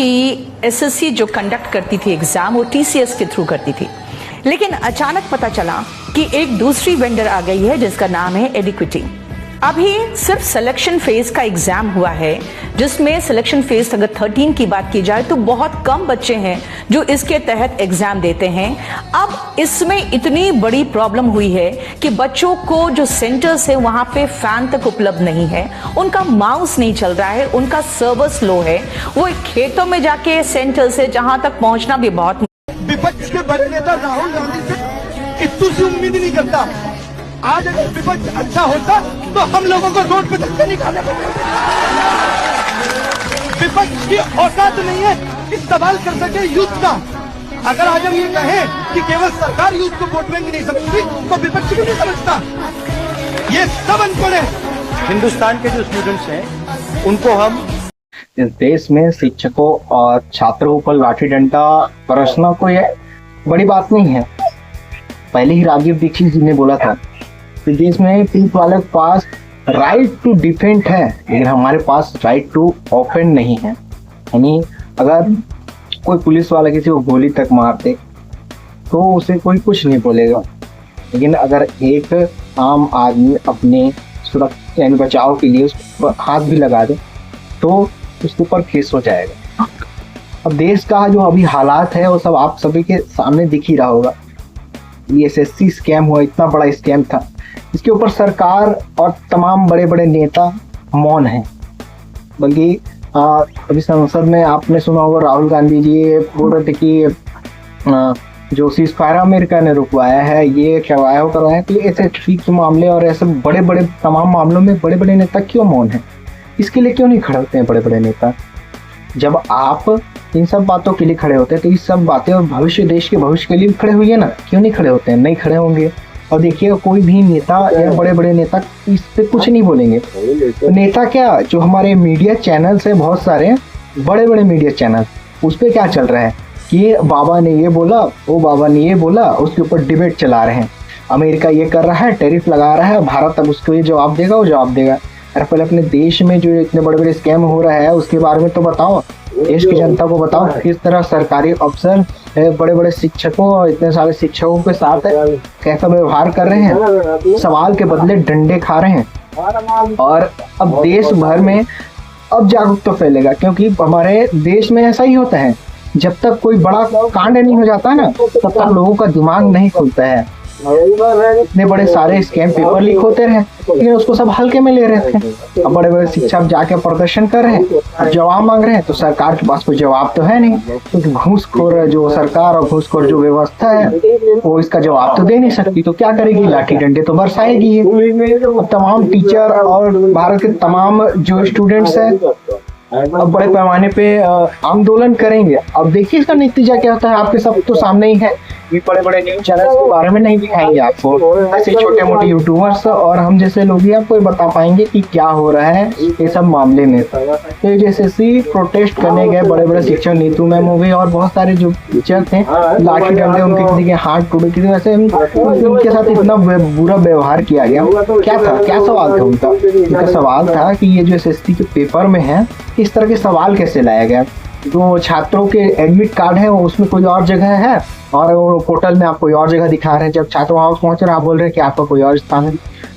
कि एसएससी जो कंडक्ट करती थी एग्जाम, वो टीसीएस के थ्रू करती थी, लेकिन अचानक पता चला कि एक दूसरी वेंडर आ गई है जिसका नाम है एडिक्विटी। अभी सिर्फ सिलेक्शन फेज का एग्जाम हुआ है, जिसमें सिलेक्शन फेज अगर 13 की बात की जाए तो बहुत कम बच्चे हैं जो इसके तहत एग्जाम देते हैं। अब इसमें इतनी बड़ी प्रॉब्लम हुई है कि बच्चों को जो सेंटर्स है वहां पे फैन तक उपलब्ध नहीं है, उनका माउस नहीं चल रहा है, उनका सर्वर स्लो है, वो खेतों में जाके सेंटर से जहां तक पहुंचना भी बहुत। विपक्ष के बड़े नेता राहुल गांधी से इतनी सी उम्मीद नहीं करता। आज अगर विपक्ष अच्छा होता तो हम लोगों को रोड पे धक्के निकालने पड़ते। विपक्ष की औकात नहीं है कि सवाल कर सके यूथ का। अगर आज हम ये कहें कि केवल सरकार यूथ को वोट बैंक नहीं समझती तो विपक्ष क्यों नहीं समझता? ये सब अनपढ़ है। हिंदुस्तान के जो स्टूडेंट्स हैं उनको हम इस देश में शिक्षकों और छात्रों पर लाठी डंडा बरसना कोई बड़ी बात नहीं है। पहले ही राजीव दीक्षित जी ने बोला था कि देश में पुलिस वाले के पास राइट टू डिफेंड है, लेकिन हमारे पास राइट टू ऑफेंड नहीं है। यानी अगर कोई पुलिस वाला किसी को गोली तक मार दे तो उसे कोई कुछ नहीं बोलेगा, लेकिन अगर एक आम आदमी अपने सुरक्षा यानी बचाव के लिए उस पर हाथ भी लगा दे तो उसके ऊपर केस हो जाएगा। अब देश का जो अभी हालात है वो सब आप सभी के सामने दिख ही रहा होगा। ये एसएससी स्कैम हुआ, इतना बड़ा स्कैम था, इसके ऊपर सरकार और तमाम बड़े बड़े नेता मौन हैं। बल्कि अभी संसद में आपने सुना होगा राहुल गांधी जी बोल रहे थे कि जो सीज फायर अमेरिका ने रुकवाया है, ये करवाया कि एसएससी के मामले और ऐसे बड़े बड़े तमाम मामलों में बड़े बड़े नेता क्यों मौन हैं? इसके लिए क्यों नहीं खड़े होते हैं बड़े बड़े नेता? जब आप इन सब बातों के लिए खड़े होते हैं तो इस सब बातें और भविष्य, देश के भविष्य के लिए खड़े हुए ना, क्यों नहीं खड़े होते हैं? नहीं खड़े होंगे। और देखिए कोई भी नेता या बड़े बड़े नेता इस पे कुछ नहीं बोलेंगे। तो नेता क्या, जो हमारे मीडिया चैनल्स है, बहुत सारे बड़े बड़े मीडिया चैनल, उस पर क्या चल रहा है कि बाबा ने ये बोला, वो बाबा ने ये बोला, उसके ऊपर डिबेट चला रहे हैं। अमेरिका ये कर रहा है, टैरिफ लगा रहा है, भारत अब उसको ये जवाब देगा, वो जवाब देगा। अरे पहले अपने देश में जो इतने बड़े बड़े स्कैम हो रहा है उसके बारे में तो बताओ, देश की जनता को बताओ किस तरह सरकारी अफसर बड़े बड़े शिक्षकों और इतने सारे शिक्षकों के साथ कैसा व्यवहार कर रहे हैं, सवाल के बदले डंडे खा रहे हैं। और अब देश भर में अब जागरूकता फैलेगा, क्योंकि हमारे देश में ऐसा ही होता है, जब तक कोई बड़ा कांड नहीं हो जाता ना तब तक लोगों का दिमाग नहीं खुलता है। इतने बड़े सारे स्कैम पेपर लीक होते रहे, लेकिन उसको सब हल्के में ले रहे थे। अब बड़े बड़े शिक्षक जाके प्रदर्शन कर रहे हैं, जवाब मांग रहे हैं, तो सरकार के पास कोई जवाब तो है नहीं, क्योंकि घूसखोर जो सरकार और घूसखोर जो व्यवस्था है वो इसका जवाब तो दे नहीं सकती। तो क्या करेगी? लाठी डंडे तो बरसाएगी। अब तमाम टीचर और भारत के तमाम जो स्टूडेंट्स हैं अब बड़े पैमाने पे आंदोलन करेंगे। अब देखिए इसका नतीजा क्या होता है, आपके सब तो सामने ही है। ये बड़े बड़े न्यूज चैनल के बारे में नहीं दिखाएंगे आपको, ऐसे छोटे मोटे यूट्यूबर्स और हम जैसे लोग ही आपको बता पाएंगे कि क्या हो रहा है ये सब मामले में। तो जैसे प्रोटेस्ट करने गए बड़े बड़े शिक्षक, नीतू मैम हो गई और बहुत सारे जो टीचर थे, लाठी डंडे उनके किसी के हाथ टूटे, किसी वैसे उनके साथ इतना बुरा व्यवहार किया गया। क्या था, क्या सवाल था उनका सवाल था कि ये जो एसएससी के पेपर में है इस तरह के सवाल कैसे लाया गया। जो छात्रों के एडमिट कार्ड है उसमें कोई और जगह है और वो पोर्टल में आप कोई और जगह दिखा रहे हैं। जब छात्र हाउस पहुंच रहे हैं आप बोल रहे हैं कि आपका कोई और स्थान है।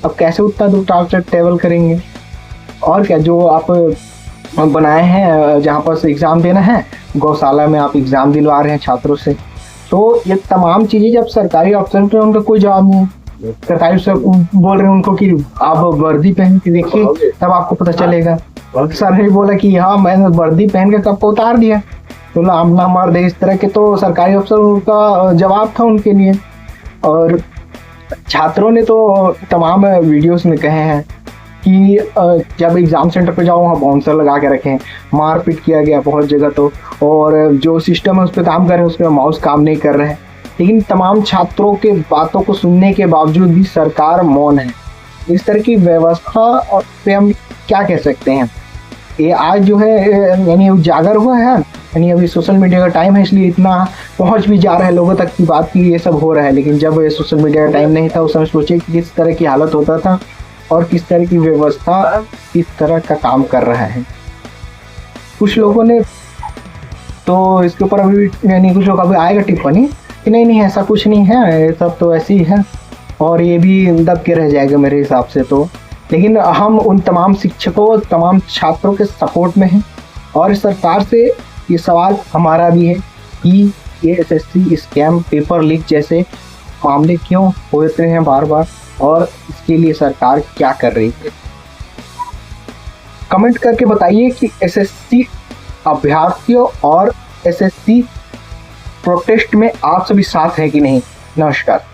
अब कैसे उतना दूर ट्रेवल करेंगे? और क्या जो आप बनाए हैं जहाँ पर एग्ज़ाम देना है, गौशाला में आप एग्ज़ाम दिलवा रहे हैं छात्रों से। तो ये तमाम चीज़ें जब सरकारी अफसर तो उनका कोई जवाब नहीं, सरकारी अफसर बोल रहे हैं उनको कि आप वर्दी पहन के देखिए तब आपको पता चलेगा। सर ने बोला कि हाँ मैंने वर्दी पहन के कब को उतार दिया, तो हम ना मार दे इस तरह के। तो सरकारी अफसर उनका जवाब था उनके लिए। और छात्रों ने तो तमाम वीडियोस में कहे हैं कि जब एग्ज़ाम सेंटर पे जाओ वहाँ बाउंसर लगा के रखें, मारपीट किया गया बहुत जगह तो, और जो सिस्टम है उस पर काम कर रहे हैं उसमें माउस काम नहीं कर रहे हैं। लेकिन तमाम छात्रों के बातों को सुनने के बावजूद भी सरकार मौन है। इस तरह की व्यवस्था पे हम क्या कह सकते हैं? ये आज जो है यानी उजागर हुआ है, यानी अभी सोशल मीडिया का टाइम है इसलिए इतना पहुंच भी जा रहा है लोगों तक की बात की ये सब हो रहा है। लेकिन जब ये सोशल मीडिया का टाइम नहीं था उस समय सोचिए कि किस तरह की हालत होता था और किस तरह की व्यवस्था इस तरह का काम कर रहा है। कुछ लोगों ने तो इसके ऊपर अभी यानी कुछ कभी आएगा टिप्पणी कि नहीं ऐसा कुछ नहीं है, ये सब तो ऐसे ही है और ये भी दब के रह जाएगा मेरे हिसाब से। तो लेकिन हम उन तमाम शिक्षकों, तमाम छात्रों के सपोर्ट में हैं और सरकार से ये सवाल हमारा भी है कि ये एसएससी स्कैम, पेपर लीक जैसे मामले क्यों होते हैं बार बार और इसके लिए सरकार क्या कर रही है। कमेंट करके बताइए कि एसएससी अभ्यर्थियों और एसएससी प्रोटेस्ट में आप सभी साथ हैं कि नहीं। नमस्कार।